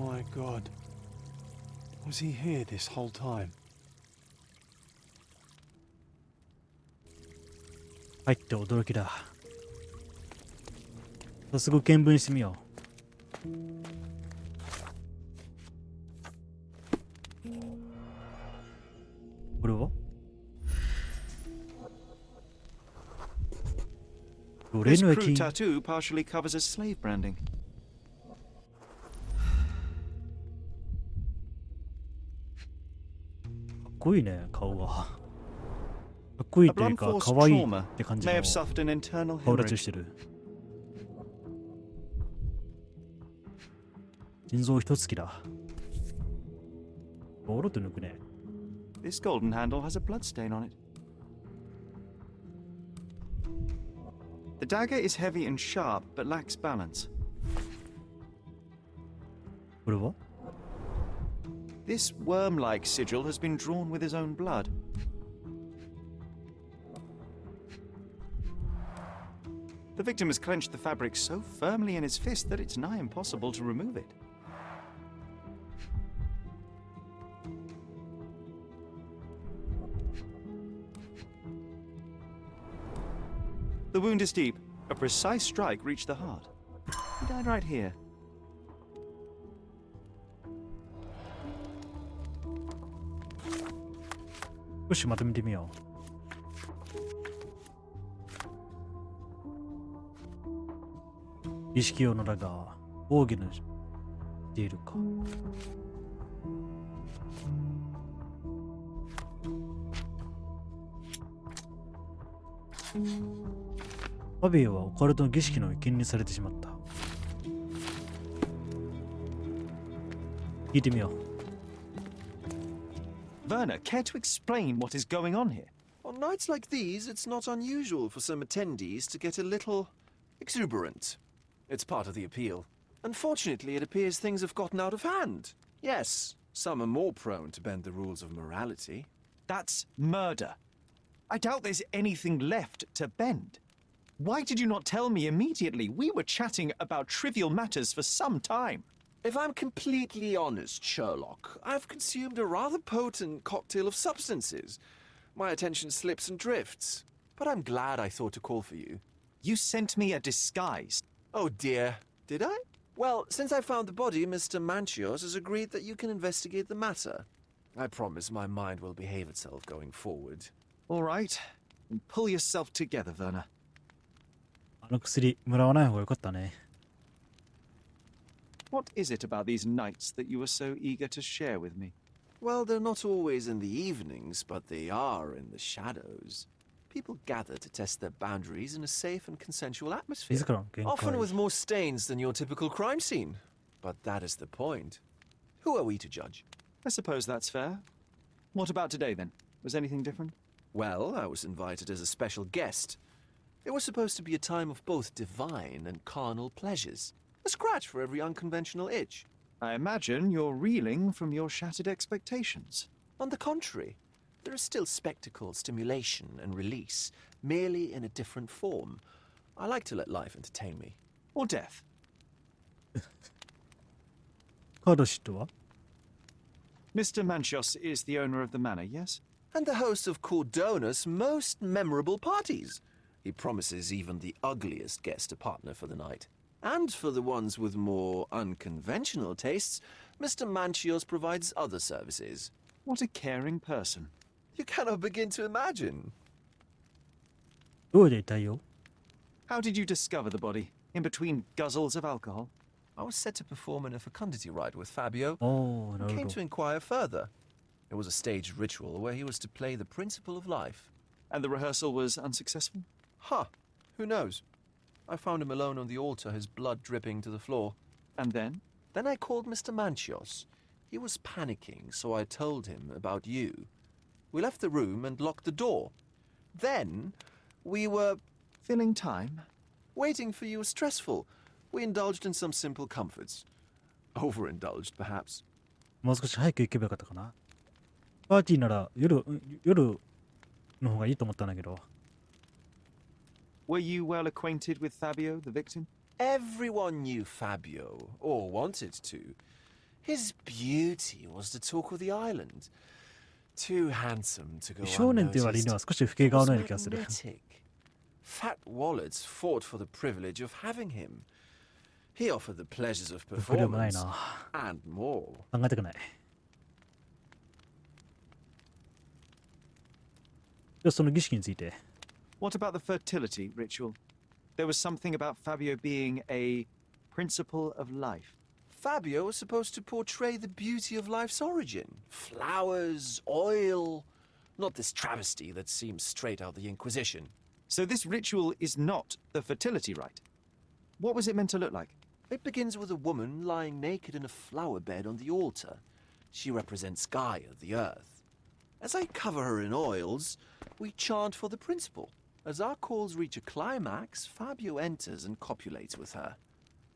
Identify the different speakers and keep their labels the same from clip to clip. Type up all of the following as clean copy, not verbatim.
Speaker 1: my god. Was he here this whole time?
Speaker 2: 入って驚きだ。早速見聞してみよう。これは
Speaker 3: ？This crew tattoo partially covers as slave branding.
Speaker 2: かっこいいね、顔が。かっこいいというか、可愛いって感じの顔立ちしてる。心臓一突きだ。ボロと抜くね。
Speaker 3: This golden handle has a blood stain on it. The dagger is heavy and sharp, but lacks balance.
Speaker 2: これは
Speaker 3: This worm-like sigil has been drawn with his own blood. The victim has clenched the fabric so firmly in his fist that it's nigh impossible to remove it. The wound is deep. A precise strike reached the heart. He died right here.
Speaker 2: よし、まとめてみよう。意識用のだが、奥義のしているか。ファビオはオカルトの儀式の一見にされてしまった。聞いてみよう。
Speaker 3: Werner, care to explain what is going on here?
Speaker 4: On nights like these, it's not unusual for some attendees to get a little exuberant. It's part of the appeal. Unfortunately, it appears things have gotten out of hand. Yes, some are more prone to bend the rules of morality.
Speaker 3: That's murder. I doubt there's anything left to bend. Why did you not tell me immediately? We were chatting about trivial matters for some time.
Speaker 4: If I'm completely honest, Sherlock, I've consumed a rather potent cocktail of substances. My attention slips and drifts. But I'm glad I thought to call for you.
Speaker 3: You sent me a disguise.
Speaker 4: Oh dear, did I? Well, since I found the body, Mr. Manchios has agreed that you can investigate the matter. I promise my mind will behave itself going forward.
Speaker 3: All right. Pull yourself together, Werner.
Speaker 2: あの薬、もらわない方がよかったね。
Speaker 3: What is it about these nights that you were so eager to share with me?
Speaker 4: Well, they're not always in the evenings, but they are in the shadows. People gather to test their boundaries in a safe and consensual atmosphere. Often with more stains than your typical crime scene. But that is the point. Who are we to judge?
Speaker 3: I suppose that's fair. What about today, then? Was anything different?
Speaker 4: Well, I was invited as a special guest. It was supposed to be a time of both divine and carnal pleasures. A scratch for every unconventional itch.
Speaker 3: I imagine you're reeling from your shattered expectations.
Speaker 4: On the contrary, there is still spectacle, stimulation, and release, merely in a different form. I like to let life entertain me.
Speaker 3: Or death.
Speaker 2: カードシットは
Speaker 3: Mr. Manchios is the owner of the manor, yes?
Speaker 4: And the host of Cordona's most memorable parties. He promises even the ugliest guest a partner for the night. And for the ones with more unconventional tastes, Mr. Manchios provides other services.
Speaker 3: What a caring person.
Speaker 4: You cannot begin to imagine.
Speaker 2: どうでいたいよ
Speaker 3: How did you discover the body? In between guzzles of alcohol?
Speaker 4: I was set to perform in a fecundity rite with Fabio.
Speaker 2: おー、な
Speaker 4: And
Speaker 2: る
Speaker 4: came
Speaker 2: ほ
Speaker 4: to
Speaker 2: ど。
Speaker 4: inquire further. It was a staged ritual where he was to play the principle of life.
Speaker 3: And the rehearsal was unsuccessful?
Speaker 4: Huh. Who knows? I found him alone on the altar, his blood dripping to the floor.
Speaker 3: And then?
Speaker 4: Then I called Mr. Manchios. He was panicking, so I told him about you. We left the room and locked the door. Then we were
Speaker 3: Filling time?
Speaker 4: waiting for you was stressful. We indulged in some simple comforts. Overindulged, perhaps.
Speaker 2: もう少し早く行けばよかったかな。パーティーなら夜の方がいいと思ったんだけど。
Speaker 3: Were you well acquainted with Fabio, the victim?
Speaker 4: Everyone knew Fabio, or wanted to. His beauty was the talk of the island. Too handsome to go
Speaker 2: 少年って言われるのは少し老け顔のような気がする。
Speaker 4: Magnetic. Fat wallets fought for the privilege of having him. He offered the pleasures of
Speaker 2: これもない
Speaker 4: performance
Speaker 2: な。
Speaker 4: and more.
Speaker 2: 考えたくない。じゃあその儀式について。
Speaker 3: What about the fertility ritual? There was something about Fabio being a principle of life.
Speaker 4: Fabio was supposed to portray the beauty of life's origin. Flowers, oil. Not this travesty that seems straight out the Inquisition.
Speaker 3: So this ritual is not the fertility rite. What was it meant to look like?
Speaker 4: It begins with a woman lying naked in a flower bed on the altar. She represents Gaia, the earth. As I cover her in oils, we chant for the principle. As our calls reach a climax, Fabio enters and copulates with her.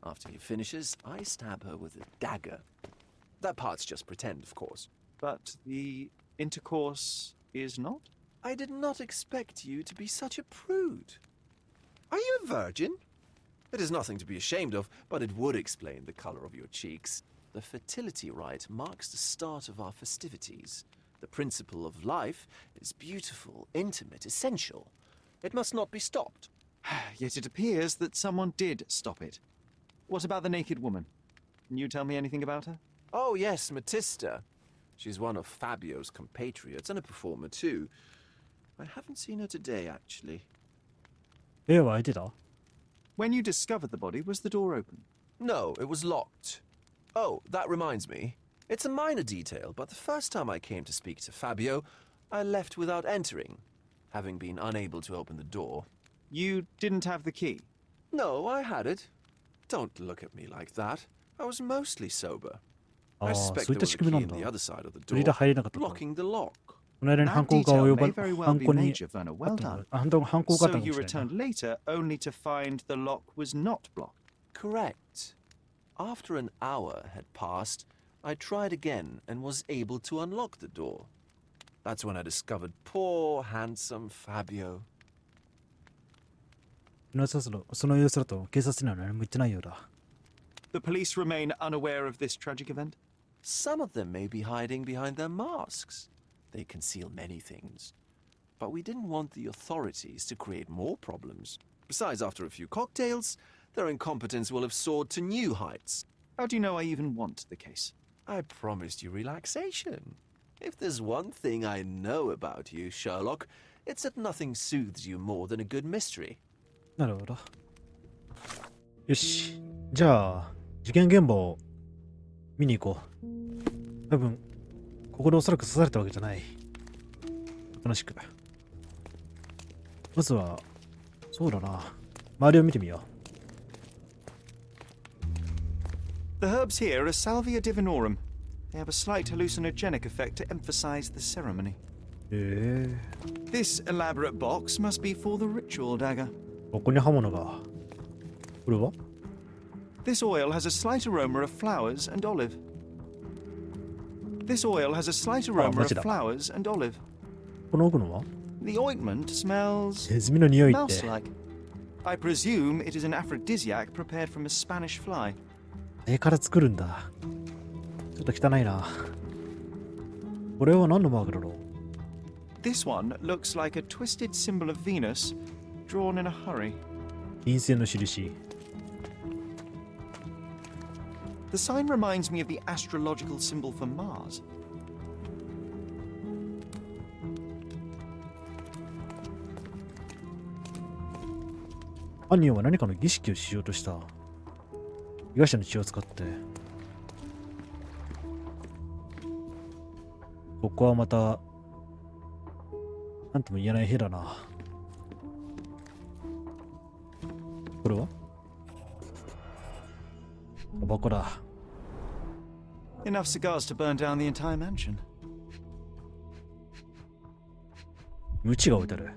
Speaker 4: After he finishes, I stab her with a dagger. That part's just pretend, of course.
Speaker 3: But the intercourse is not?
Speaker 4: I did not expect you to be such a prude. Are you a virgin? It is nothing to be ashamed of, but it would explain the color of your cheeks. The fertility rite marks the start of our festivities. The principle of life is beautiful, intimate, essential. It must not be stopped.
Speaker 3: Yet it appears that someone did stop it. What about the naked woman? Can you tell me anything about her?
Speaker 4: Oh yes, Matista. She's one of Fabio's compatriots and a performer too. I haven't seen her today, actually.
Speaker 2: 絵は開いてた？
Speaker 3: When you discovered the body, was the door open?
Speaker 4: No, it was locked. Oh, that reminds me. It's a minor detail, but the first time I came to speak to Fabio, I left without entering, having been unable to open the door.
Speaker 3: You didn't have the key?
Speaker 4: No, I had it. Don't look at me like that. I was mostly sober.
Speaker 2: ああ、
Speaker 4: I
Speaker 2: そう
Speaker 4: suspect
Speaker 2: いっ
Speaker 4: there
Speaker 2: た
Speaker 4: was
Speaker 2: 仕
Speaker 4: a
Speaker 2: 組み
Speaker 4: key
Speaker 2: な
Speaker 4: in
Speaker 2: ん
Speaker 4: the
Speaker 2: だ。
Speaker 4: other side of the
Speaker 2: フリーダ
Speaker 4: door,
Speaker 2: 入れなかったと。こ
Speaker 4: locking the lock.
Speaker 2: の間に犯
Speaker 3: That
Speaker 2: 行が
Speaker 3: detail
Speaker 2: 及ば
Speaker 3: may very
Speaker 2: 犯
Speaker 3: well be
Speaker 2: 行に
Speaker 3: major, Werner.
Speaker 2: あ
Speaker 3: Well
Speaker 2: ったの
Speaker 3: done.
Speaker 2: 犯行があった
Speaker 3: So
Speaker 2: のか
Speaker 3: you
Speaker 2: もしれない
Speaker 3: returned later only to find the lock was not blocked.
Speaker 4: Correct. After an hour had passed, I tried again and was able to unlock the door. That's when I discovered poor, handsome Fabio.
Speaker 2: その様子だと警察には何も言ってないようだ。
Speaker 3: The police remain unaware of this tragic event?
Speaker 4: Some of them may be hiding behind their masks. They conceal many things. But we didn't want the authorities to create more problems. Besides, after a few cocktails, their incompetence will have soared to new heights.
Speaker 3: How do you know I even want the case?
Speaker 4: I promised you relaxation. If there's one thing I know about you, Sherlock, it's that nothing soothes you more than a good mystery.
Speaker 2: なるほど。よし。じゃあ、事件現場を見に行こう。多分、ここでおそらく刺されたわけじゃない。おとなしく。まずは、そうだな。周りを見てみよ
Speaker 3: The herbs here are Salvia divinorum. They have a slight hallucinogenic effect to emphasize the ceremony.
Speaker 2: う。
Speaker 3: This elaborate box must be for the ritual dagger.
Speaker 2: ここに刃物が。これは
Speaker 3: This oil has a slight aroma of flowers and olive. This oil has a slight aroma of
Speaker 2: マジだ。
Speaker 3: flowers and olive.
Speaker 2: この奥のは
Speaker 3: The ointment smells
Speaker 2: ネズミの匂いって。
Speaker 3: mouse-like. I presume it is an aphrodisiac prepared from a Spanish fly.
Speaker 2: 絵から作るんだ。ちょっと汚いな。これは何のマークだろう
Speaker 3: This one looks like a twisted symbol of Venus drawn in a hurry.
Speaker 2: 陰性の印。
Speaker 3: The sign reminds me of the astrological symbol for Mars.
Speaker 2: 犯人は何かの儀式をしようとした。被害者の血を使って。ここはまた、なんとも言えない部屋だな。これはタバコだ。
Speaker 3: Enough cigars to burn down the entire mansion.
Speaker 2: 鞭が置いてある。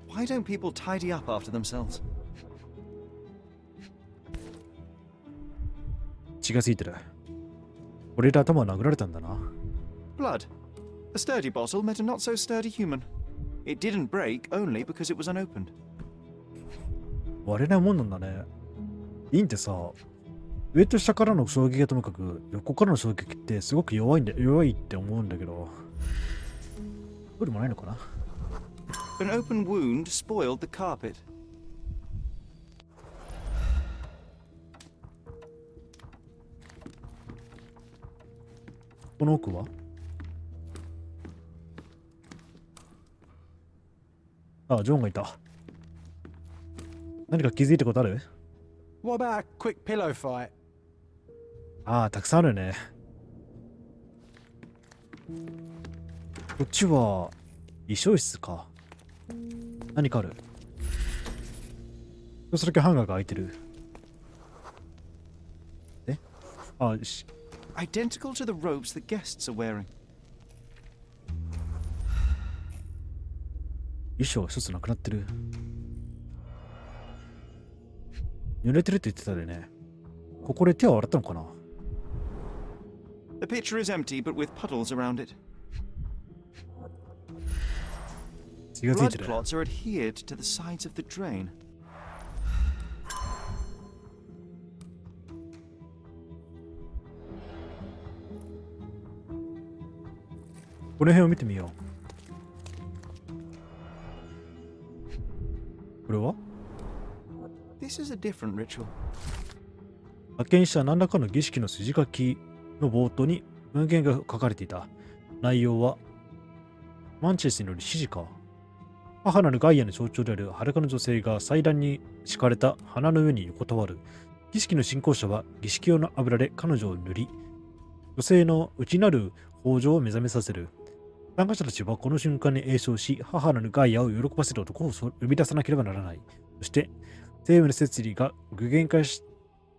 Speaker 3: Why don't people tidy up after themselves?
Speaker 2: 血がついてる。これで頭を殴られたんだな。
Speaker 3: Blood. A sturdy bottle met a not so sturdy human. It didn't break only because it was unopened.
Speaker 2: 割れないもんなんだね。インってさ、上と下からの衝撃がともかく、横からの衝撃ってすごく弱いって思うんだけど、そうでもないのかな。
Speaker 3: An open wound spoiled the carpet.
Speaker 2: この奥は、あ、ジョンがいた。何か気づいたことある？
Speaker 1: What about a quick pillow fight?
Speaker 2: ああ、たくさんあるね。こっちは衣装室か。何かある？一つだけハンガーが開いてる。え？あ、
Speaker 3: Identical to the robes the guests are wearing.
Speaker 2: 衣装一つなくなってる。濡れてるって言ってたでね。ここで手を洗ったのかな？
Speaker 3: The pitcher is empty, but with puddles around it.
Speaker 2: 血がついて
Speaker 3: Blood
Speaker 2: る。
Speaker 3: clots are adhered to the sides of the drain.
Speaker 2: この辺を見てみよう。これは？
Speaker 3: This is a different ritual.
Speaker 2: 発見した何らかの儀式の筋書きの冒頭に文言が書かれていた。内容はマンチェスによる指示か。母なるガイアの象徴である裸の女性が祭壇に敷かれた花の上に横たわる。儀式の進行者は儀式用の油で彼女を塗り、女性の内なる豊穣を目覚めさせる。参加者たちはこの瞬間に栄唱し、母なるガイアを喜ばせる男を生み出さなければならない。そして、生命の摂理が具現化し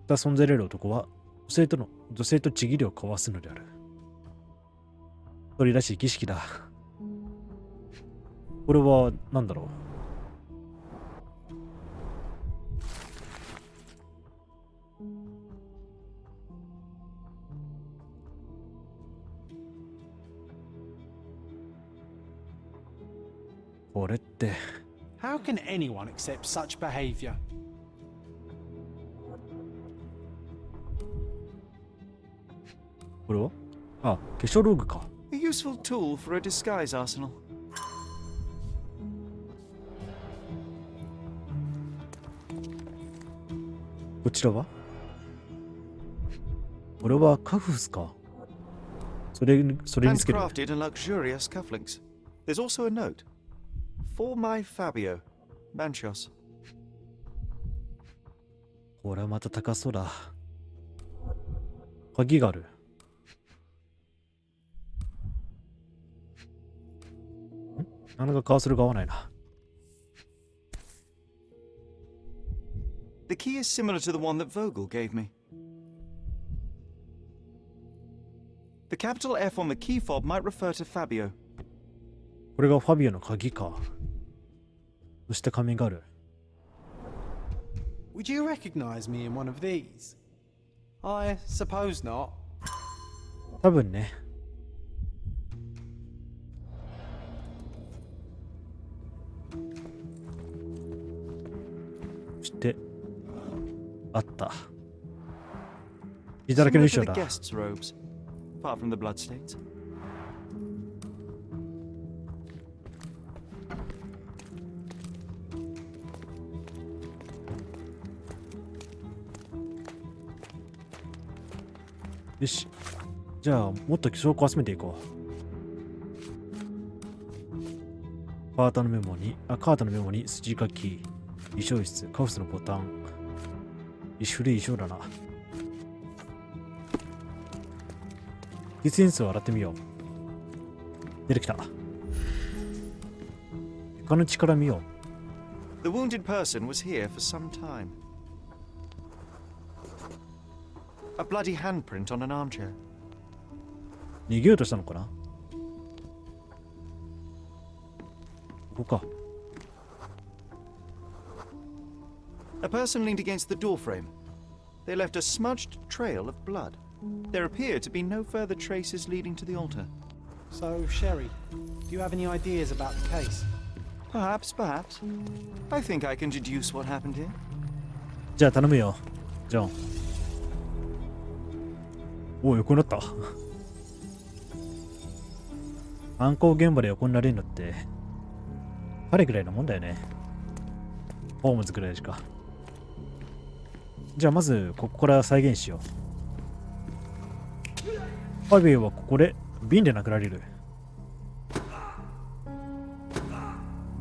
Speaker 2: た存在である男は、女性とちぎりを交わすのである。それらしい儀式だ。これは何だろう。これって。
Speaker 1: How can anyone accept such behavior?
Speaker 2: これは？あ、化粧道具か。
Speaker 3: A useful tool for a disguise arsenal.
Speaker 2: こちらは？これはカフスか。それにつける。
Speaker 3: Handcrafted and luxurious cufflinks. There's also a note. For my Fabio, Manchos.
Speaker 2: これはまた高そうだ。鍵がある。なかなかカーソルが合わないな。
Speaker 3: The key is similar to the one that Vogel gave me. The capital F on the key fob might refer to Fabio.
Speaker 2: これがファビオの鍵か。そして仮面がある。
Speaker 1: Would you recognize me in one of these? I suppose not.
Speaker 2: 多分ね。そしてあった。いただけの
Speaker 3: Similar
Speaker 2: 衣
Speaker 3: to
Speaker 2: 装
Speaker 3: the
Speaker 2: だ。
Speaker 3: guests' robes, apart from the bloodstains.
Speaker 2: よし。じゃあもっと証拠を集めていこう。カータのメモに筋書き、衣装室、カフスのボタン。古い衣装だな。実演数を洗ってみよう。出てきた。床の力見よう。
Speaker 3: The wounded person was here for some time. A bloody handprint on an armchair.
Speaker 2: 逃げようとしたのかな。ここか。
Speaker 3: A person leaned against the doorframe. They left a smudged trail of blood. There appear to be no further traces leading to the altar.
Speaker 1: So, Sherry, do you have any ideas about the case?
Speaker 3: Perhaps. I think I can deduce what happened here.
Speaker 2: じゃあ頼むよ。じゃん。おお、横になった。犯行現場で横になれるのって、彼ぐらいのもんだよね。ホームズぐらいしか。じゃあまず、ここから再現しよう。ファビーはここで瓶で殴られる。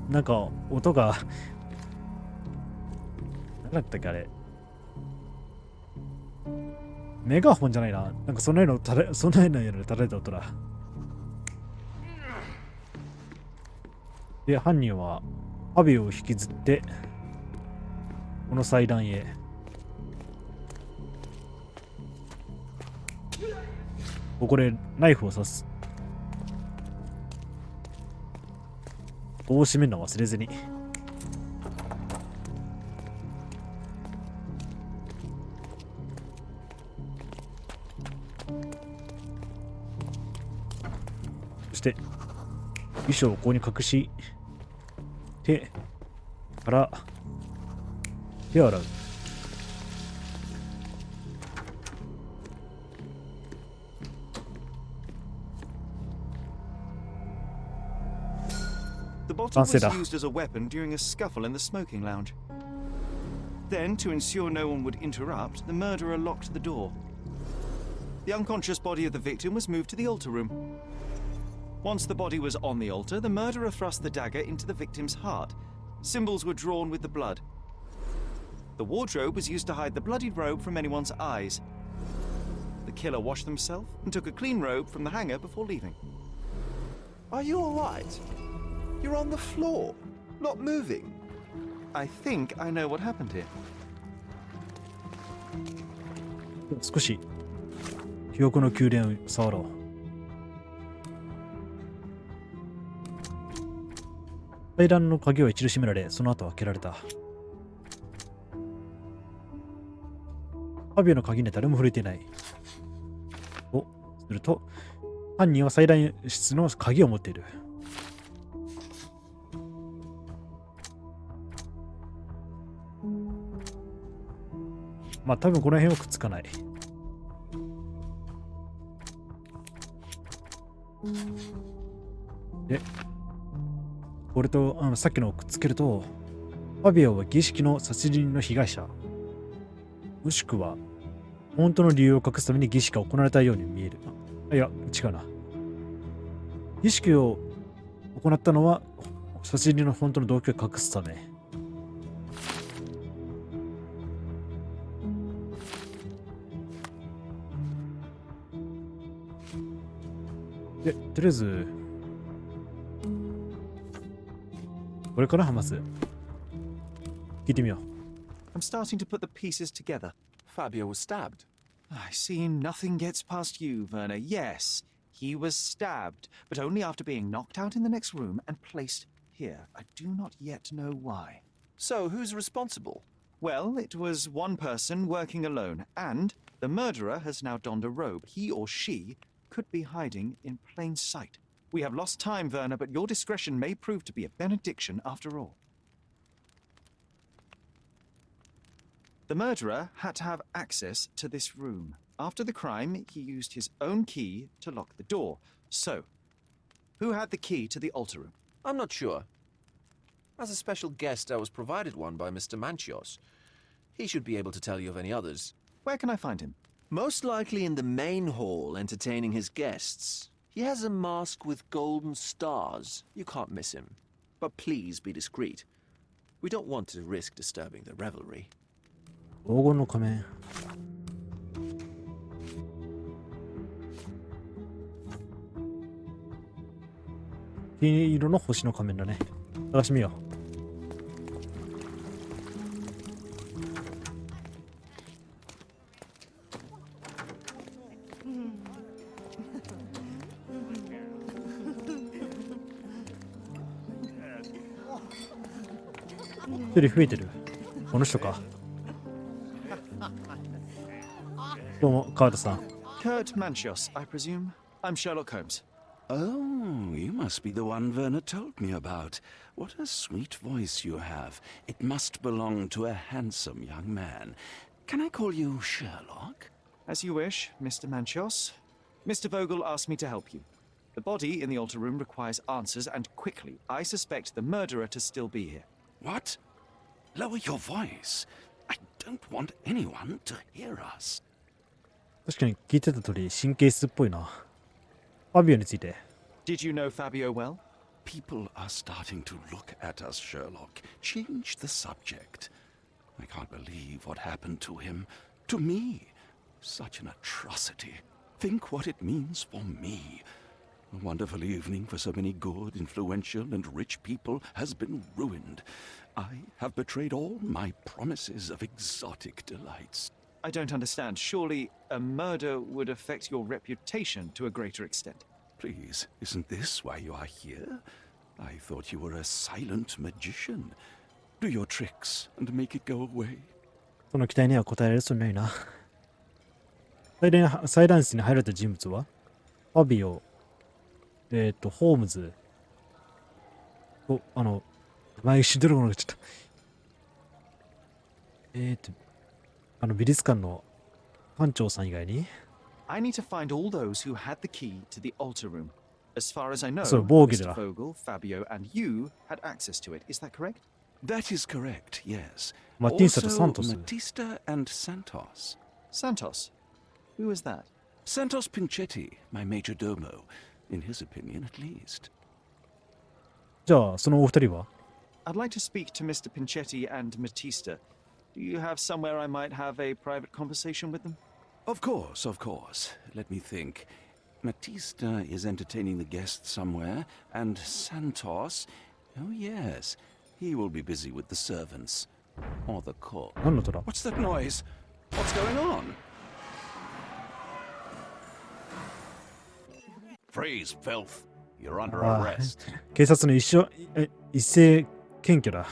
Speaker 2: なんか、音が何だったっけあれ。メガホンじゃないな。なんかそんなような垂れた音だ。で、犯人はファビオを引きずってこの祭壇へ。ここでナイフを刺す。こう閉めるの忘れずに。そして衣装をここに隠し、手から手を洗う。
Speaker 3: The bottle was used as a weapon during a scuffle in the smoking lounge. Then, to ensure no one would interrupt, the murderer locked the door. The unconscious body of the victim was moved to the altar room. Once the body was on the altar, the murderer thrust the dagger into the victim's heart. Symbols were drawn with the blood. The wardrobe was used to hide the bloodied robe from anyone's eyes. The killer washed himself and took a clean robe from the hanger before leaving.
Speaker 4: Are you all right? You're on the floor, not moving.
Speaker 3: I think I know what happened here.
Speaker 2: 少し記憶の宮殿を触ろう。階段の鍵は一度閉められ、その後は開けられた。ファビオの鍵に誰も触れていない。とすると、犯人は祭壇室の鍵を持っている。まあ多分この辺はくっつかない。で、これとさっきのをくっつけると、ファビオは儀式の殺人の被害者、もしくは本当の理由を隠すために儀式が行われたように見える。いや、違うな。儀式を行ったのは殺人の本当の動機を隠すため。で、とりあえずこれから話す。聞いてみよう。
Speaker 3: I'm starting to put the pieces together.
Speaker 4: Fabio was stabbed.
Speaker 3: I see nothing gets past you, Werner. Yes, he was stabbed, but only after being knocked out in the next room and placed here. I do not yet know why.
Speaker 4: So, who's responsible?
Speaker 3: Well, it was one person working alone, and the murderer has now donned a robe. He or she could be hiding in plain sight. We have lost time, Werner, but your discretion may prove to be a benediction after all. The murderer had to have access to this room. After the crime, he used his own key to lock the door. So, who had the key to the altar room?
Speaker 4: I'm not sure. As a special guest, I was provided one by Mr. Manchios. He should be able to tell you of any others.
Speaker 3: Where can I find him?
Speaker 4: Most likely in the main hall, entertaining his guests. He has a mask with golden stars. You can't miss him. But please be discreet. We don't want to risk disturbing the revelry.
Speaker 2: 黄金の仮面。金色の星の仮面だね。探してみよう。一人増えてる。この人か。どうも、カートさん。
Speaker 3: Kurt Manchios, I presume. I'm Sherlock Holmes.
Speaker 5: Oh, you must be the one Werner told me about. What a sweet voice you have. It must belong to a handsome young man. Can I call you Sherlock?
Speaker 3: As you wish, Mr. Manchos. Mr. Vogel asked me to help you. The body in the altar room requires answers, and quickly. I suspect the murderer to still be here.
Speaker 5: What? Lower your voice. I don't want anyone to hear us.
Speaker 2: 確かに聞いてた通り神経質っぽいな。ファビオについて。
Speaker 3: Did you know Fabio well?
Speaker 5: People are starting to look at us, Sherlock. Change the subject. I can't believe what happened to him. To me. Such an atrocity. Think what it means for me. A wonderful evening for so many good, influential, and rich people has been ruined. I have betrayed all my promises of exotic delights.
Speaker 3: I don't understand. Surely a murder would affect your reputation to a greater extent.
Speaker 5: Please, isn't this why you are here? I thought you were a silent magician. Do your tricks and make it go away.
Speaker 2: その期待には応えられそうにないな。裁判室に入られた人物はファビオ、ホームズ、前知ってるものがちょっと、美術館の館長さん以外に
Speaker 3: I need to find all those who had the key to the altar room. As far as I know,
Speaker 2: そう、防御だ
Speaker 3: Mr. Vogel, Fabio, and you had access to it. Is that correct?
Speaker 5: That is correct, yes.
Speaker 2: マティスタとサン
Speaker 5: Also,
Speaker 2: トス。
Speaker 5: Matista and Santos.
Speaker 3: Santos. Who is that?
Speaker 5: Santos Pinchetti, my major domo. In his opinion, at least.
Speaker 2: じゃあ、そのお二人は
Speaker 3: I'd like to speak to Mr. Pinchetti and Matista. Do you have somewhere I might have a private conversation with them?
Speaker 5: Of course, of course. Let me think. Matista is entertaining the guests somewhere, and Santos... Oh, yes. He will be busy with the servants. Or the cook.
Speaker 2: 何の音だ
Speaker 5: What's that noise? What's going on? Freeze, filth. You're under
Speaker 2: あ
Speaker 5: arrest.
Speaker 2: 警察の一斉検挙だ。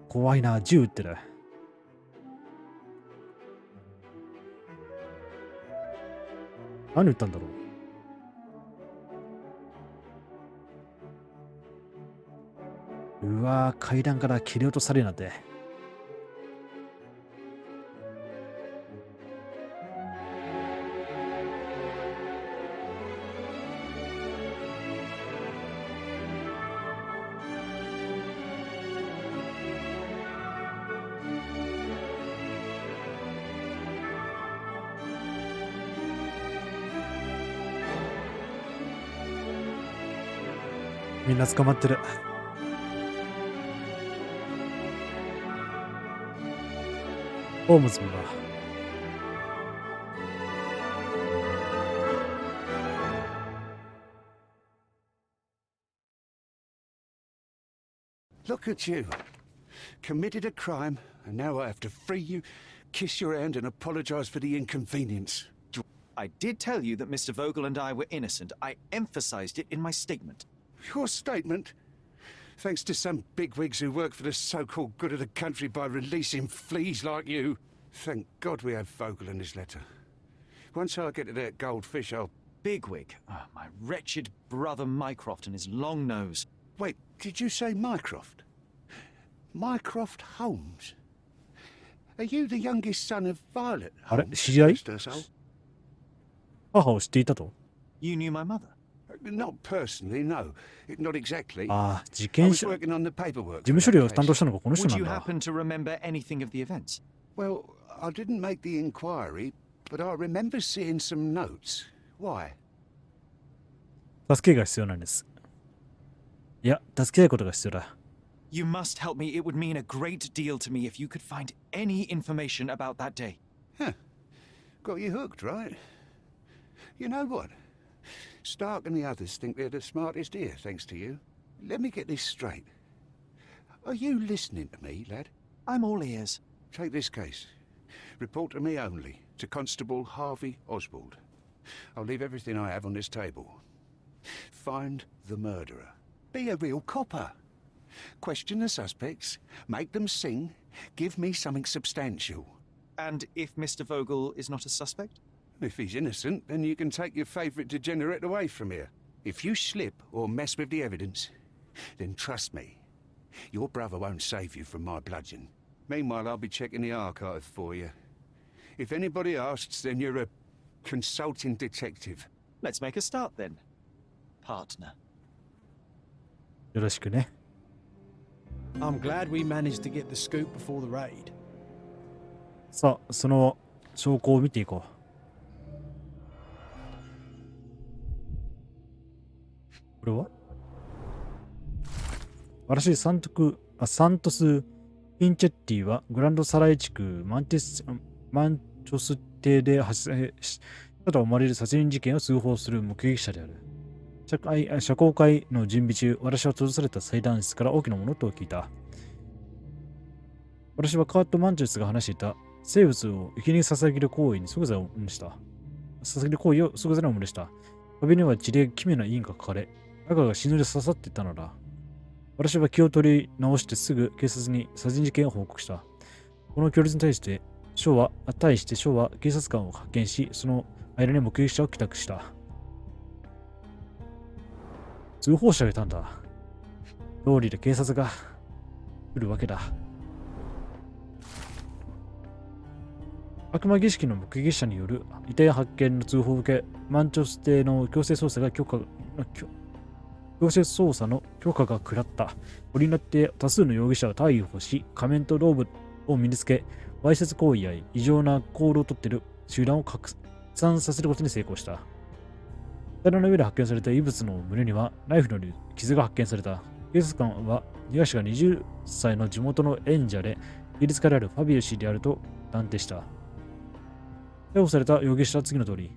Speaker 2: 怖いな、銃撃ってる。何撃ったんだろう。うわー、階段から切り落とされるなんて。みんな捕まってる。ホームズもだ。
Speaker 5: Look at you. Committed a crime, and now I have to free you, kiss your hand, and apologize for the inconvenience.
Speaker 3: I did tell you that Mr. Vogel and I were innocent. I emphasized it in my statement.
Speaker 5: Your statement? Thanks to some bigwigs who work for the so-called good of the country by releasing fleas like you. Thank God we have Vogel in his letter. Once I get to that goldfish, I'll...
Speaker 3: Bigwig. Oh, my wretched brother Mycroft and his long nose.
Speaker 5: Wait, did you say Mycroft? Mycroft Holmes? Are you the youngest son of Violet
Speaker 2: あれ
Speaker 5: Holmes?
Speaker 2: 知り合い
Speaker 5: Mr. Soul?
Speaker 2: 母を知っていたと
Speaker 3: You knew my mother?
Speaker 5: Not personally, no. Not exactly.
Speaker 2: ああ、事
Speaker 5: I
Speaker 2: 件
Speaker 5: was
Speaker 2: 者、事
Speaker 5: working on the paperwork.
Speaker 2: 務
Speaker 5: for
Speaker 2: 処理
Speaker 5: that
Speaker 2: を担当
Speaker 5: case.
Speaker 2: したのがこの人
Speaker 3: Would
Speaker 2: なん
Speaker 3: you
Speaker 2: だ。
Speaker 3: happen to remember anything of the events?
Speaker 5: Well, I didn't make the inquiry, but I remember seeing some notes. Why?
Speaker 2: 助けが必要なんです。いや、助け合うことが必要だ。
Speaker 3: You must help me. It would mean a great deal to me if you could find any information about that day.
Speaker 5: Huh. Got you hooked, right? You know what? Stark and the others think they're the smartest here, thanks to you. Let me get this straight. Are you listening to me, lad?
Speaker 3: I'm all ears.
Speaker 5: Take this case. Report to me only, to Constable Harvey Oswald. I'll leave everything I have on this table. Find the murderer. Be a real copper. Question the suspects, make them sing, give me something substantial.
Speaker 3: And if Mr. Vogel is not a suspect?
Speaker 5: If he's innocent, then you can take your favourite degenerate away from here. If you slip or mess with the evidence, then trust me, Your brother won't save you from my bludgeon. Meanwhile, I'll be checking the archive for you. If anybody asks, then you're a consulting detective.
Speaker 3: Let's make a start then, partner.
Speaker 2: よろしくね。
Speaker 1: I'm glad we managed to get the scoop before the raid.
Speaker 2: さあ、その証拠を見ていこう。これは私、サントス・ピンチェッティはグランドサライ地区マンチョス邸で発生したと思われる殺人事件を通報する目撃者である。社交会の準備中、私は閉ざされた祭壇室から大きな物音を聞いた。私はカート・マンチョスが話していた生物を生贄に捧げる行為に即座に思い出した。捧げる行為を即座に思い出した。壁には血で奇妙な印が書かれ、赤が死ぬで刺さっていたのだ。私は気を取り直してすぐ警察に殺人事件を報告した。この供述に対してショーは警察官を発見し、その間に目撃者を帰宅した。通報者がいたんだ。通りで警察が来るわけだ。悪魔儀式の目撃者による遺体発見の通報を受け、マンチョス邸の強制捜査の許可が下った。これによって多数の容疑者を逮捕し、仮面とローブを身につけ、わいせつ行為や異常な行動をとっている集団を拡散させることに成功した。体の上で発見された異物の胸にはナイフの傷が発見された。警察官は被害者が20歳の地元の演者で、芸術家であるファビオ氏であると断定した。逮捕された容疑者は次の通り。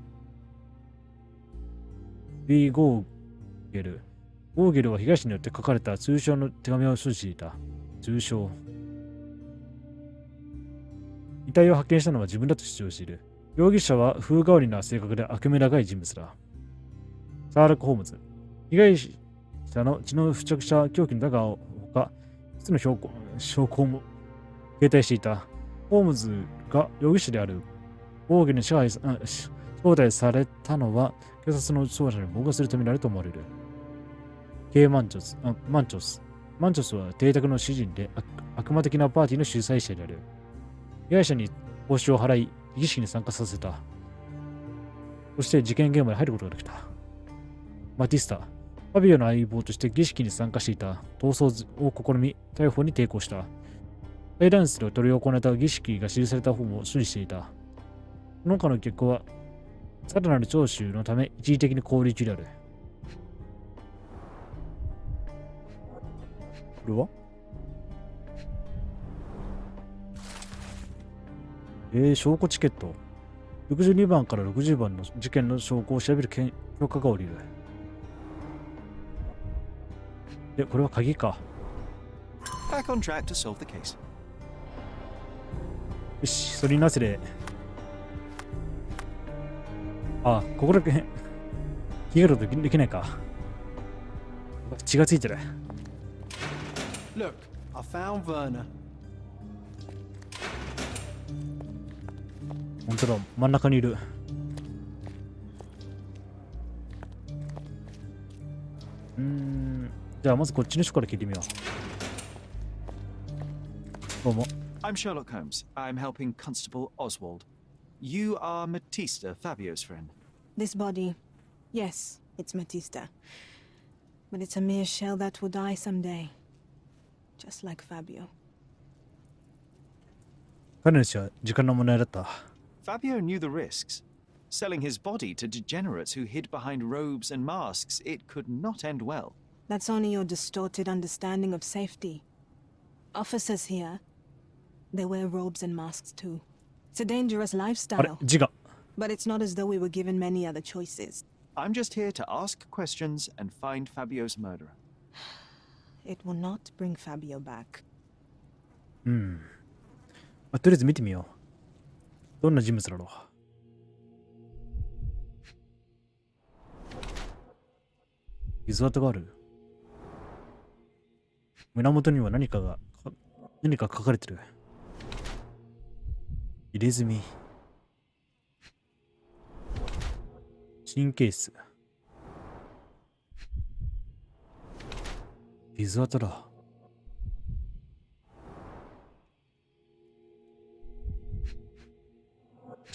Speaker 2: B・ゴーゲル。ゴーゲルは被害者によって書かれた通称の手紙を所持していた。通称。遺体を発見したのは自分だと主張している。容疑者は風変わりな性格で悪名高い人物だ。シャーロック・ホームズ。被害者の血の付着した凶器のダガーを他、一つの証拠も携帯していた。ホームズが容疑者であるゴーゲルに招待されたのは警察の捜査に妨害するためであると思われる。マンチョスは邸宅の主人で悪魔的なパーティーの主催者である。被害者に報酬を払い、儀式に参加させた。そして事件現場に入ることができた。マティスタ、ファビオの相棒として儀式に参加していた。逃走を試み、逮捕に抵抗した。祭壇室で執り行った儀式が記された本を所持していた。その他の結果は、さらなる聴取のため一時的に勾留中である。これは証拠チケット。62番から60番の事件の証拠を調べる許可が下りる。で、これは鍵か。
Speaker 3: Back on track to solve the case.
Speaker 2: よし、それになせで。あ、ここだけ気がるとできないか。血がついてる。
Speaker 1: Look, I found Werner.
Speaker 2: 本当だ、真ん中にいる。じゃあまずこっちの人から聞いてみよう。どうも。
Speaker 3: I'm Sherlock Holmes. I'm helping Constable Oswald. You are Matista, Fabio's friend.
Speaker 6: This body, yes, it's Matista. But it's a mere shell that will die someday. Just like Fabio.
Speaker 2: 彼の死は時間の問題だった。
Speaker 3: Fabio knew the risks. Selling his body to degenerates who hid behind robes and masks, it could not end well.
Speaker 6: That's only your distorted understanding of safety. Officers here, they wear robes and masks too. It's a dangerous
Speaker 2: あれ、
Speaker 6: lifestyle.
Speaker 2: 字が。
Speaker 6: But it's not as though we were given many other choices.
Speaker 3: I'm just here to ask questions and find Fabio's murderer.
Speaker 6: It will not bring Fabio back.
Speaker 2: とりあえず見てみよう。どんな人物だろう。傷跡がある。胸元には何か書かれてる。入れ墨。神経質。傷跡だ。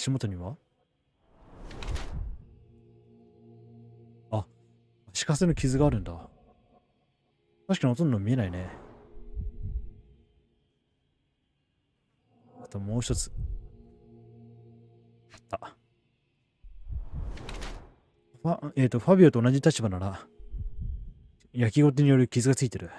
Speaker 2: 足元にはあ、足かせの傷があるんだ。確かにほとんど見えないね。あともう一つ。あった。ファビオと同じ立場なら、焼きごてによる傷がついてる。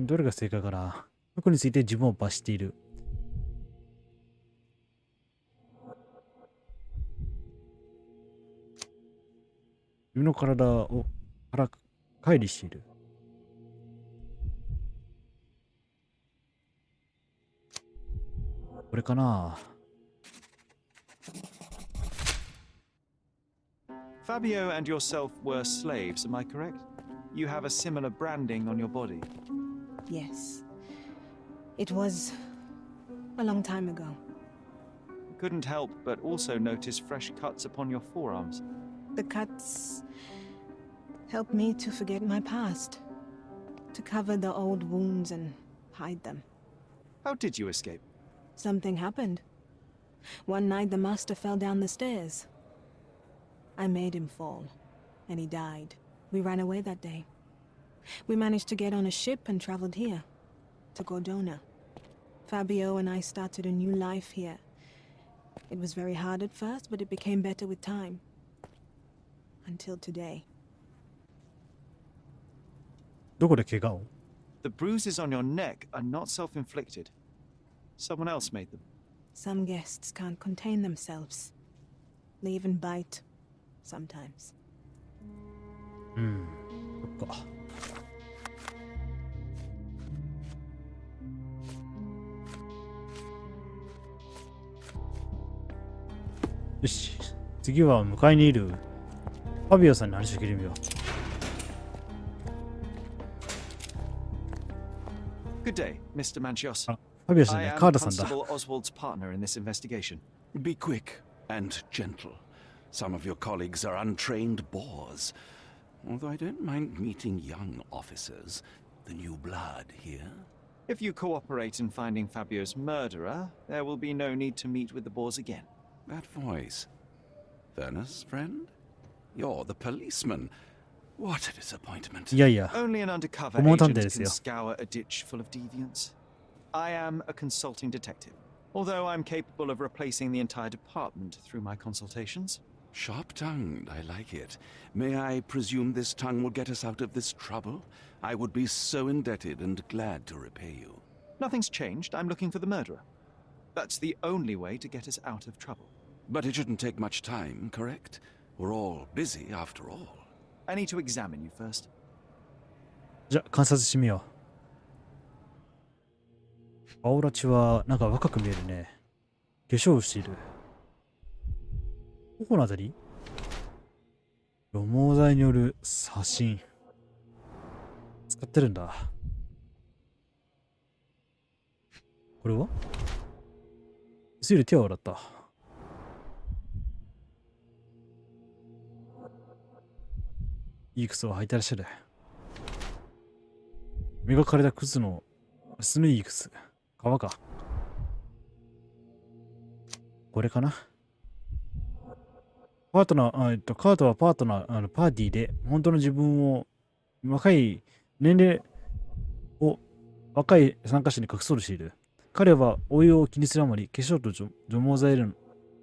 Speaker 2: どれが正解かな。過去について自分を罰している。自分の体から乖離している。これかな。
Speaker 3: Fabio and yourself were slaves, am I correct? You have a similar branding on your body.
Speaker 6: Yes. It was a long time ago.
Speaker 3: Couldn't help but also notice fresh cuts upon your forearms.
Speaker 6: The cuts helped me to forget my past, to cover the old wounds and hide them.
Speaker 3: How did you escape?
Speaker 6: Something happened. One night the master fell down the stairs. I made him fall, and he died. We ran away that day. We managed to get on a ship and traveled here, to Cordona. Fabio and I started a new life here. It was very hard at first, but it became better with time. Until today.
Speaker 2: どこで怪我を？
Speaker 3: The bruises on your neck are not self-inflicted. Someone else made them.
Speaker 6: Some guests can't contain themselves. They even bite, sometimes.
Speaker 2: そっか。よし。次は向かいにいるファビオさんに話を聞いてみよう。
Speaker 3: Good day, Mr. Manchios.
Speaker 2: ファビオさん
Speaker 3: I
Speaker 2: ね、
Speaker 3: am
Speaker 2: カーダさんだ。
Speaker 3: Constable Oswald's partner in this investigation.
Speaker 5: Be quick and gentle. Some of your colleagues are untrained boors. Although I don't mind meeting young officers, the new blood here.
Speaker 3: If you cooperate in finding Fabio's murderer, there will be no need to meet with the Boers again.
Speaker 5: That voice. Furnace, friend? You're the policeman. What a disappointment.
Speaker 2: いやいや、
Speaker 3: Only an undercover
Speaker 2: 顧問探偵
Speaker 3: agent
Speaker 2: ですよ。
Speaker 3: can scour a ditch full of deviants. I am a consulting detective, although I'm capable of replacing the entire department through my consultations.
Speaker 5: Sharp-tongued, I like it. May I presume this tongue will get us out of this trouble? I would be so indebted and glad to repay you.
Speaker 3: Nothing's changed. I'm looking for the murderer. That's the only way to get us out of trouble.
Speaker 5: But it shouldn't take much time, correct? We're all busy after all.
Speaker 3: I need to examine you first.
Speaker 2: じゃあ観察してみよう。青ラチはなんか若く見えるね。化粧をしている。ここのあたり？除毛剤による写真。使ってるんだ。これは？すぐ手を洗った。いい靴を履いてらっしゃる。磨かれた靴の質のいい靴。革か。これかな。パートナー、カートはパートナー、パーティーで本当の自分を若い年齢を若い参加者に隠そうとしている。彼は老いを気にするあまり化粧と除毛剤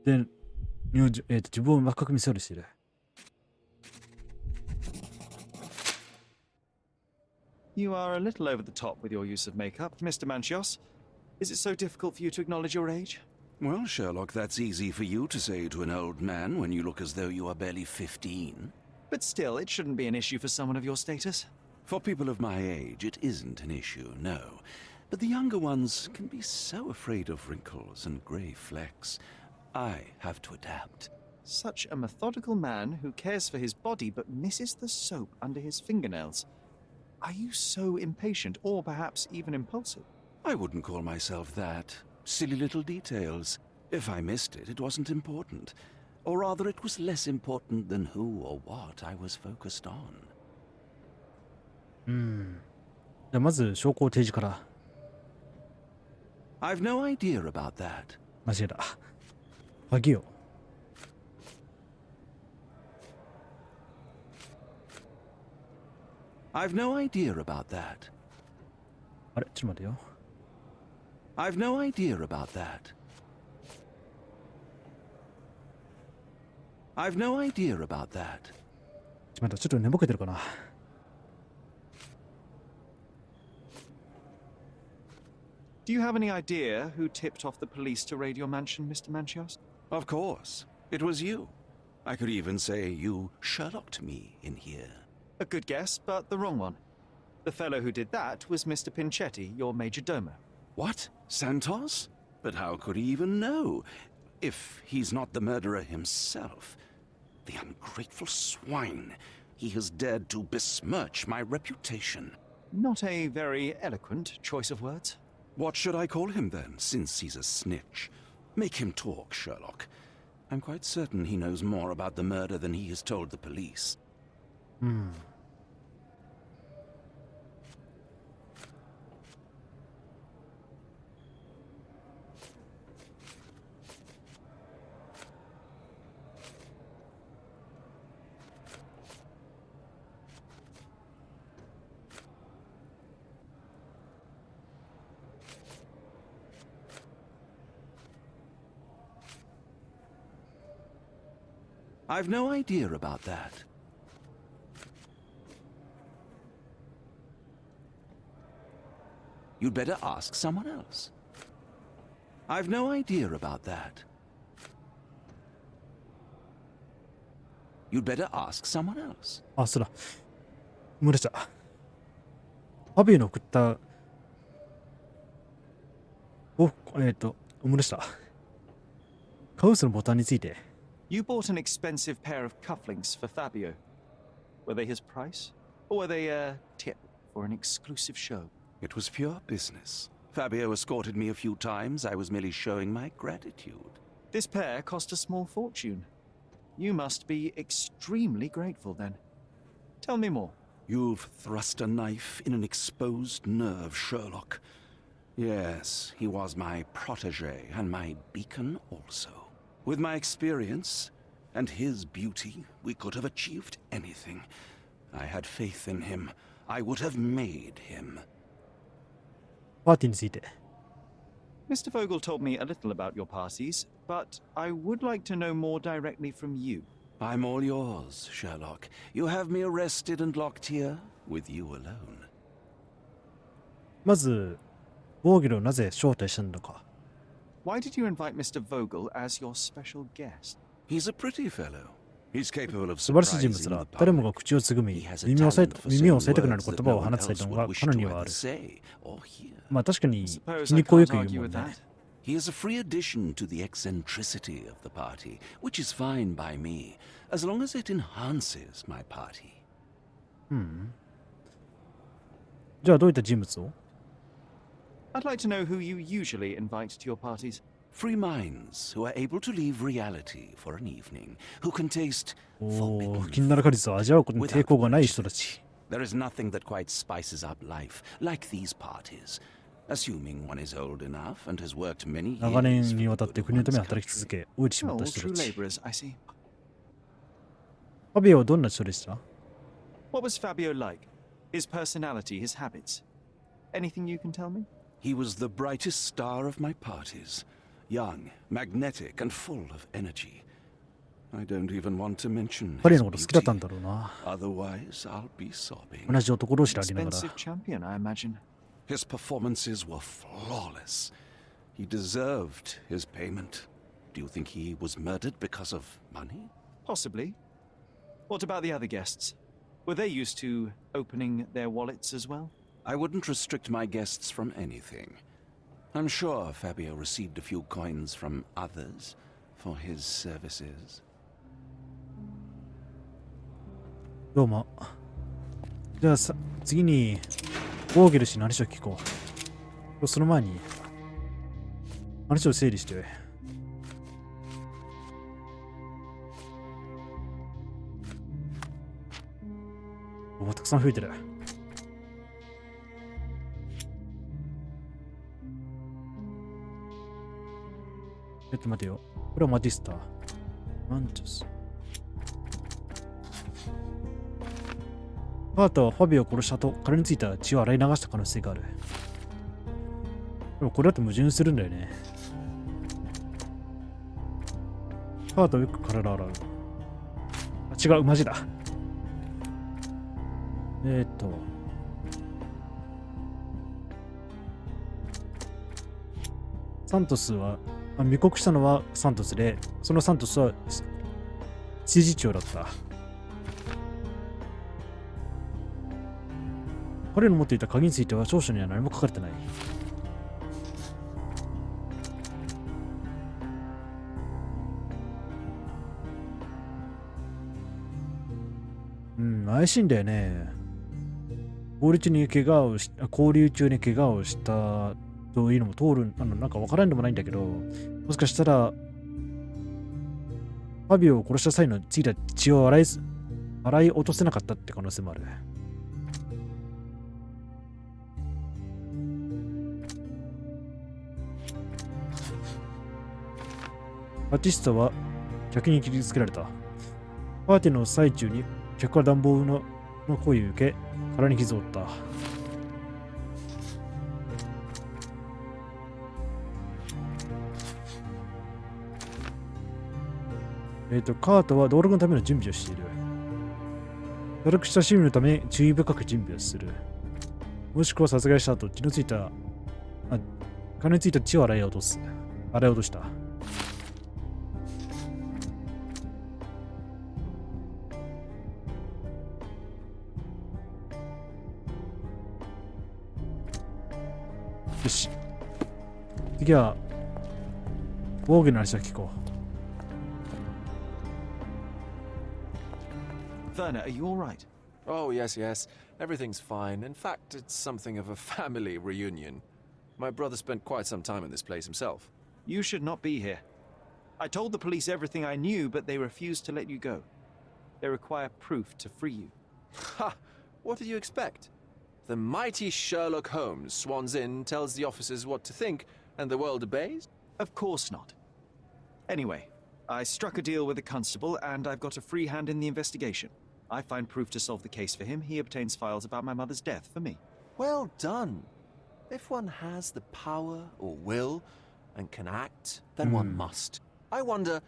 Speaker 2: で自分を若く見せようとしている。
Speaker 3: You are a little over the top with your use of makeup, Mr. Manchios. Is it so difficult for you to acknowledge your age?
Speaker 5: Well, Sherlock, that's easy for you to say to an old man when you look as though you are barely 15.
Speaker 3: But still, it shouldn't be an issue for someone of your status.
Speaker 5: For people of my age, it isn't an issue, no. But the younger ones can be so afraid of wrinkles and grey flecks. I have to adapt.
Speaker 3: Such a methodical man who cares for his body but misses the soap under his fingernails. Are you so impatient, or perhaps even impulsive?
Speaker 5: I wouldn't call myself that. Silly little details. If I missed it, it wasn't important. Or rather, it was less important than who or what I was focused on.
Speaker 2: うん。じゃあまず証拠提示から。
Speaker 5: I've no idea about that.
Speaker 2: 間違えた。鍵を。
Speaker 5: I've no idea about that.
Speaker 2: あれ、ちょっと待てよ。
Speaker 5: I've no idea about that. I've no idea about that.
Speaker 2: ちょっと寝ぼけてるかな。
Speaker 3: Do you have any idea who tipped off the police to raid your mansion, Mr. Manchios?
Speaker 5: Of course. It was you. I could even say you Sherlocked me in here.
Speaker 3: A good guess, but the wrong one. The fellow who did that was Mr. Pinchetti, your major domo.
Speaker 5: What? Santos? But how could he even know? If he's not the murderer himself. The ungrateful swine. He has dared to besmirch my reputation.
Speaker 3: Not a very eloquent choice of words.
Speaker 5: What should I call him then, since he's a snitch? Make him talk, Sherlock. I'm quite certain he knows more about the murder than he has told the police. I've no idea about that. You'd better ask someone else. I've no idea about that. You'd better ask someone else.
Speaker 2: あ、そうだ。思い出した。ファビオの送った、思い出した。カウスのボタンについて。
Speaker 3: You bought an expensive pair of cufflinks for Fabio. Were they his price? Or were they a tip for an exclusive show?
Speaker 5: It was pure business. Fabio escorted me a few times. I was merely showing my gratitude.
Speaker 3: This pair cost a small fortune. You must be extremely grateful then. Tell me more.
Speaker 5: You've thrust a knife in an exposed nerve, Sherlock. Yes, he was my protege and my beacon also. With my experience and his beauty, we could have achieved anything. I had faith in him. I would have made him.
Speaker 2: パーティーについて。
Speaker 3: Mr. Vogel told me a little about your parties, but I would like to know more directly from you.
Speaker 5: I'm all yours, Sherlock. You have me arrested and locked here with you alone.
Speaker 2: まず、ボーゲルをなぜ招待したのか。
Speaker 3: Why did you invite Mr. Vogel as your special guest?
Speaker 5: He's a pretty fellow. He's capable of
Speaker 2: 素晴らしい人物
Speaker 5: surprising
Speaker 2: だ。
Speaker 5: the
Speaker 2: 誰も
Speaker 5: public.
Speaker 2: が口をつぐみ、
Speaker 5: He has a
Speaker 2: 耳を押
Speaker 5: talent for
Speaker 2: さえ
Speaker 5: saying
Speaker 2: たくなる
Speaker 5: words
Speaker 2: 言
Speaker 5: that
Speaker 2: 葉
Speaker 5: no
Speaker 2: を放
Speaker 5: one
Speaker 2: つ才
Speaker 5: else
Speaker 2: 能
Speaker 5: would
Speaker 2: が
Speaker 5: wish
Speaker 2: 彼
Speaker 5: to
Speaker 2: にはあ
Speaker 5: either
Speaker 2: る。
Speaker 5: say or hear.
Speaker 2: まあ確かに
Speaker 3: Suppose
Speaker 2: 気
Speaker 3: I
Speaker 2: にこうよ
Speaker 3: can't
Speaker 2: く言う
Speaker 3: argue
Speaker 2: もん
Speaker 3: with
Speaker 2: ね。
Speaker 3: that.
Speaker 5: He is a free addition to the eccentricity of the party, which is fine by me, as long as it enhances my party.
Speaker 2: じゃあどういった人物を？
Speaker 3: I'd like to know who you usually invite to your parties.
Speaker 5: Free minds who are able to leave reality for an evening, who can taste
Speaker 2: お
Speaker 5: forbidden
Speaker 2: お、気になる果実を味わうことに抵抗がない人たち。
Speaker 5: There is nothing that quite spices up life like these parties. Assuming one is old enough and has worked many
Speaker 2: 長年
Speaker 5: years
Speaker 2: に
Speaker 5: for
Speaker 2: わ
Speaker 5: the
Speaker 2: たって
Speaker 5: good
Speaker 2: 国の
Speaker 5: of
Speaker 2: ため
Speaker 5: one's
Speaker 2: に働き続
Speaker 5: country.
Speaker 2: け、老いてしまっ
Speaker 3: Oh,
Speaker 2: た人
Speaker 3: true
Speaker 2: たち。
Speaker 3: laborers, I see.
Speaker 2: ファビオはどんな人でした？
Speaker 3: What was Fabio like? His personality, his habits? Anything you can tell me?
Speaker 5: He was the brightest star of my parties. Young, magnetic, and full of energy. I don't even want to mention
Speaker 2: 彼
Speaker 5: his
Speaker 2: のこと好きだったん
Speaker 5: beauty.
Speaker 2: だろうな。
Speaker 5: Otherwise, I'll be sobbing.
Speaker 2: 同じ男同士でありながら。
Speaker 3: Expensive champion, I imagine.
Speaker 5: His performances were flawless. He deserved his payment. Do you think he was murdered because of money?
Speaker 3: Possibly. What about the other guests? Were they used to opening their wallets as well?
Speaker 5: I wouldn't restrict my guests from anything. I'm sure Fabio received a few coins from others for his services.
Speaker 2: どうも。じゃあさ、次に、ボーゲル氏の話を聞こう。その前に、話を整理して。お、たくさん増えてる。待てよ。これはマティスタ。マンチョス。カートはファビオを殺したと彼についた血を洗い流した可能性がある。でもこれだと矛盾するんだよね。カートはよく体を洗う。あ、違う、マジだ。サントスは、密告したのはサントスで、そのサントスは知事長だった。彼の持っていた鍵については調書には何も書かれてない。怪しいんだよね。交流中に怪我をしたというのも通る、なんか分からんでもないんだけど、もしかしたら、ファビオを殺した際のついた血を洗い落とせなかったって可能性もある。バティスタは客に切りつけられた。パーティーの最中に客から暖房の声を受け、腹に傷を負った。カートは道路のための準備をしている。堕落した市民のため注意深く準備をする。もしくは殺害した後、金についた血を洗い落とした。よし。次は、防御の話を聞こう。
Speaker 3: Werner, are you all right?
Speaker 4: Oh, yes, yes. Everything's fine. In fact, it's something of a family reunion. My brother spent quite some time in this place himself.
Speaker 3: You should not be here. I told the police everything I knew, but they refused to let you go. They require proof to free you.
Speaker 4: Ha! What did you expect? The mighty Sherlock Holmes swans in, tells the officers what to think, and the world obeys?
Speaker 3: Of course not. Anyway, I struck a deal with the constable, and I've got a free hand in the investigation. I find proof to solve the case for him. He obtains files about my mother's death for me.
Speaker 4: Well done. If one has the power or will and can act, then one must. I wonder,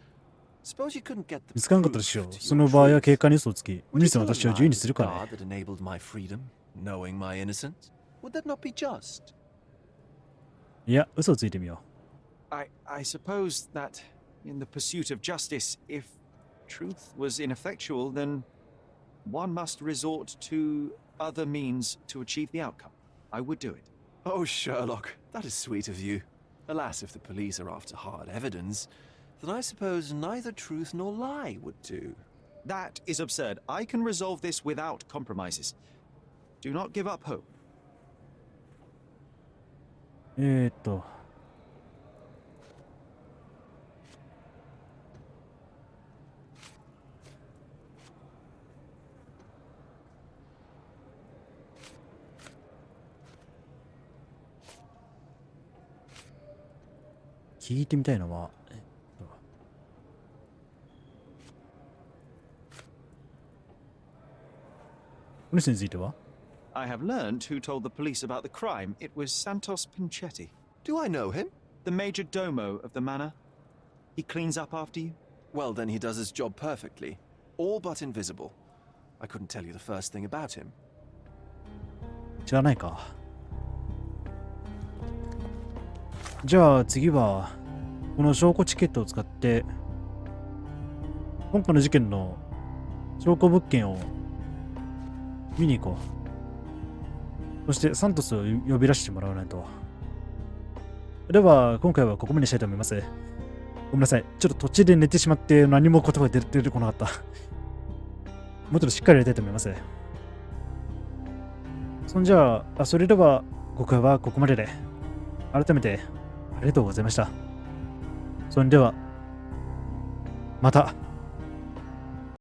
Speaker 4: suppose you couldn't get the
Speaker 2: 見つからなかったでしょう。その場合は警官に嘘をつき、ウニスの私を自由にするかね。
Speaker 4: that enabled my freedom, knowing my innocence? Would that not be just?
Speaker 2: いや、嘘をついてみよ
Speaker 3: I suppose that in the pursuit of justice, if truth was ineffectual, then one must resort to other means to achieve the outcome. I would do it.
Speaker 4: Oh, Sherlock, that is sweet of you. Alas, if the police are after hard evidence, then I suppose neither truth nor lie would do.
Speaker 3: That is absurd. I can resolve this without compromises. Do not give up hope.
Speaker 2: 聞いてみたいのは、ウニスについては
Speaker 3: I have learned who told the police about the crime. It was Santos Pinchetti,
Speaker 4: Do I know him?
Speaker 3: the major domo of the manor. He cleans up after you.
Speaker 4: Well, then he does his job perfectly. All but invisible. I couldn't tell you the first thing about him.
Speaker 2: 知らないか。じゃあ次は、この証拠チケットを使って、今回の事件の証拠物件を見に行こう。そしてサントスを呼び出してもらわないと。では、今回はここまでにしたいと思います。ごめんなさい。ちょっと途中で寝てしまって何も言葉が出てこなかった。もうちょっとしっかりやりたいと思います。それでは、今回はここまでで。改めて、ありがとうございました。それでは、また。